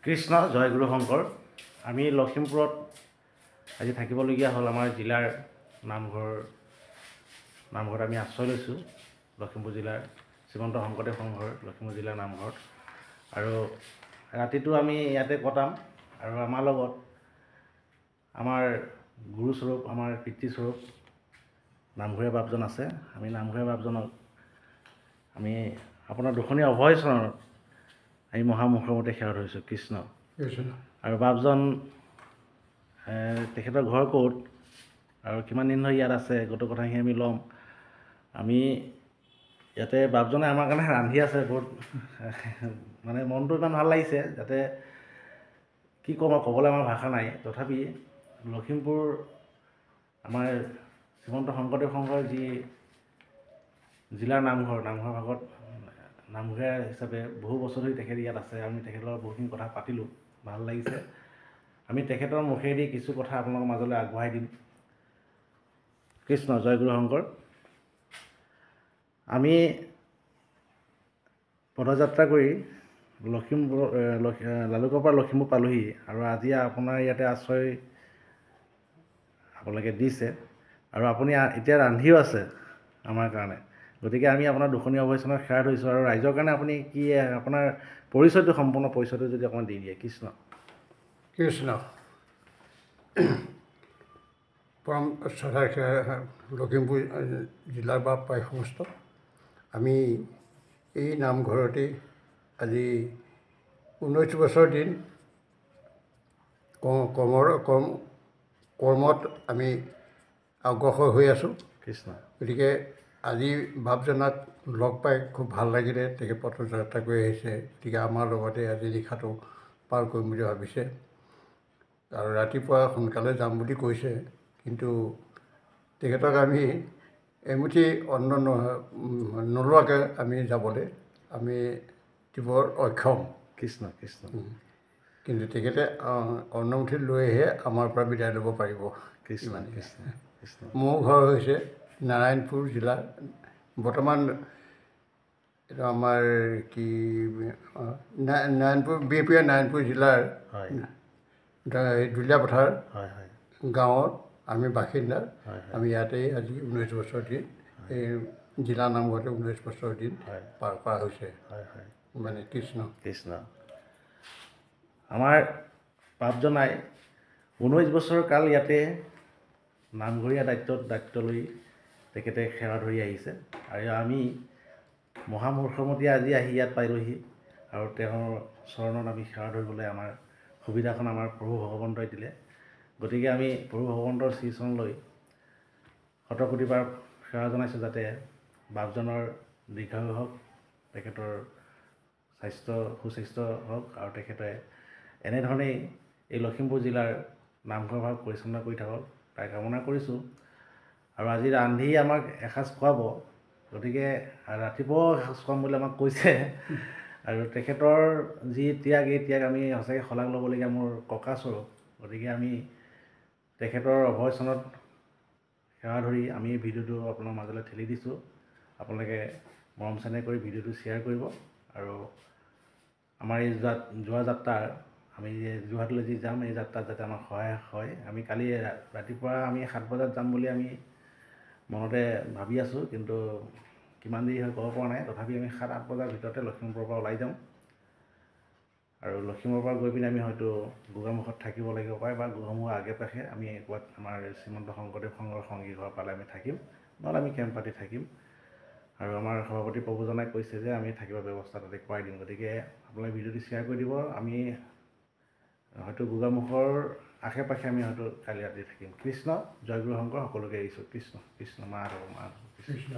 কৃষ্ণ জয় গুৰু শংকৰ। আমি লখিমপুৰত আজি থাকিবলগীয়া হ'ল। আমাৰ জিলাৰ নামঘৰত আমি আশ্ৰয় লৈছোঁ। লখিমপুৰ জিলাৰ শ্ৰীমন্ত শংকৰদেৱ সংঘৰ লখিমপুৰ জিলাৰ নামঘৰত। আৰু ৰাতিটো আমি ইয়াতে কটাম। আৰু আমাৰ লগত আমাৰ গুৰুস্বৰূপ, আমাৰ পিতৃস্বৰূপ নামঘৰীয়া বাপজন আছে। আমি নামঘৰীয়া বাপজনক আমি আপোনাৰ দুখনীয়া অভয় চৰণত আমি মহামুখমতে সেৱা ধৰিছোঁ। কৃষ্ণ। আৰু বাপজন তেখেতৰ ঘৰ ক'ত আৰু কিমান দিন ধৰি ইয়াত আছে, গোটেই কথাখিনি আমি ল'ম। আমি ইয়াতে বাপজনে আমাৰ কাৰণে ৰান্ধি আছে বহুত, মানে মনটো ইমান ভাল লাগিছে, যাতে কি ক'ম আৰু ক'বলৈ আমাৰ ভাষা নাই। তথাপি লখিমপুৰ আমাৰ শ্ৰীমন্ত শংকৰদেৱ সংঘৰ যি জিলাৰ নামঘৰ ভাগত নামঘৰীয়া হিচাপে বহু বছৰ ধৰি তেখেত ইয়াত আছে। আমি তেখেতৰ লগত বহুতখিনি কথা পাতিলোঁ, ভাল লাগিছে। আমি তেখেতৰ মুখেদি কিছু কথা আপোনালোকৰ মাজলৈ আগবঢ়াই দিম। কৃষ্ণ জয় গুৰু শংকৰ। আমি পদযাত্ৰা কৰি লালুকৰ পৰা লখিমপুৰ পালোহি। আৰু আজি আপোনাৰ ইয়াতে আশ্ৰয় আপোনালোকে দিছে, আৰু আপুনি এতিয়া ৰান্ধিও আছে আমাৰ কাৰণে। গতিকে আমি আপোনাৰ দুখনীয়া অভয় চৰণত সেৱা ধৰিছোঁ। আৰু ৰাইজৰ কাৰণে আপুনি কি আপোনাৰ পৰিচয়টো, সম্পূৰ্ণ পৰিচয়টো যদি অকণমান দি দিয়ে। কৃষ্ণ কৃষ্ণ। পৰম শ্ৰদ্ধা লখিমপুৰ জিলাৰ বা প্ৰায় সমস্ত আমি এই নামঘৰতেই আজি 19 বছৰ দিন কৰ্মত আমি অগ্ৰসৰ হৈ আছোঁ। কৃষ্ণ। গতিকে আজি বাপজনাক লগ পাই খুব ভাল লাগিলে। তেখেত পদযাত্ৰা কৰি আহিছে, গতিকে আমাৰ লগতে আজি নিশাটো পাৰ কৰিম বুলি ভাবিছে। আৰু ৰাতিপুৱা সোনকালে যাম বুলি কৈছে, কিন্তু তেখেতক আমি এমুঠি অন্ন নোলোৱাকৈ আমি যাবলৈ আমি তীব্ৰ অক্ষম। কৃষ্ণ কৃষ্ণ। কিন্তু তেখেতে অন্নমুঠি লৈহে আমাৰ পৰা বিদায় ল'ব পাৰিব। কৃষ্ণ কৃষ্ণ কৃষ্ণ। মোৰ ঘৰ হৈছে নাৰায়ণপুৰ জিলা। বৰ্তমান এইটো আমাৰ কি নাৰায়ণপুৰ জিলাৰ দুলীয়াপথাৰ গাঁৱৰ আমি বাসিন্দা। আমি ইয়াতেই আজি 19 বছৰ দিন এই জিলা নামঘৰতে 19 বছৰ দিন পাৰ কৰা হৈছে। মানে কৃষ্ণ কৃষ্ণ। আমাৰ বাপজনাই 19 বছৰ কাল ইয়াতে নামঘৰীয়া দায়িত্ব লৈ তেখেতে সেৱা ধৰি আহিছে। আৰু আমি মহামূৰ্খমতি আজি আহি ইয়াত পালোহি। আৰু তেওঁৰ চৰণত আমি সেৱা ধৰিবলৈ আমাৰ সুবিধাখন আমাৰ প্ৰভু ভগৱন্তই দিলে। গতিকে আমি প্ৰভু ভগৱন্তৰ শ্ৰীচৰণলৈ শতকোটিবাৰ সেৱা জনাইছোঁ, যাতে বাপজনৰ দীৰ্ঘায়ু হওক, তেখেতৰ সুস্বাস্থ্য হওক, আৰু তেখেতে এনেধৰণেই এই লখিমপুৰ জিলাৰ নামঘৰ ভাগ পৰিচালনা কৰি থাকক, তাই কামনা কৰিছোঁ। আৰু আজি ৰান্ধি আমাক এসাঁজ খুৱাব, গতিকে ৰাতিপুৱাও এসাঁজ খুৱাম বুলি আমাক কৈছে। আৰু তেখেতৰ যি ত্যাগ, এই ত্যাগ আমি সঁচাকৈ শলাগ ল'বলগীয়া। মোৰ ককাস্বৰূপ। গতিকে আমি তেখেতৰ অভয় চৰণত সেৱা ধৰি আমি ভিডিঅ'টো আপোনাৰ মাজলৈ ঠেলি দিছোঁ। আপোনালোকে মৰম চেনেহ কৰি ভিডিঅ'টো শ্বেয়াৰ কৰিব। আৰু আমাৰ এই যোৱা যাত্ৰাৰ আমি যোৰহাটলৈ যি যাম, এই যাত্ৰাত যাতে আমাৰ সহায় হয়। আমি কালি ৰাতিপুৱা আমি 7 বজাত যাম বুলি আমি মনতে ভাবি আছোঁ, কিন্তু কিমান দেৰি হয় ক'ব পৰা নাই। তথাপি আমি 7-8 বজাৰ ভিতৰতে লখিমপুৰৰ পৰা ওলাই যাম। আৰু লখিমপুৰৰ পৰা গৈ পিনে আমি হয়তো গোগামুখত থাকিব লাগিব পাৰে, বা গোগামুখৰ আগে পাশে আমি ক'ৰবাত আমাৰ শ্ৰীমন্ত শংকৰদেৱ সংঘৰ সংগী ঘৰ পালে আমি থাকিম, নহ'লে আমি কেম্প পাতি থাকিম। আৰু আমাৰ সভাপতি প্ৰভুজনাই কৈছে যে আমি থাকিবৰ ব্যৱস্থা তাতে কৰাই দিম। গতিকে আপোনালোকে ভিডিঅ'টো শ্বেয়াৰ কৰি দিব। আমি হয়তো গোগামুখৰ আশে পাশে আমি হয়তো কালি ৰাতি থাকিম। কৃষ্ণ জয় গুৰু শংকৰ। সকলোকে এৰিছোঁ। কৃষ্ণ কৃষ্ণ। মাধৱ কৃষ্ণ।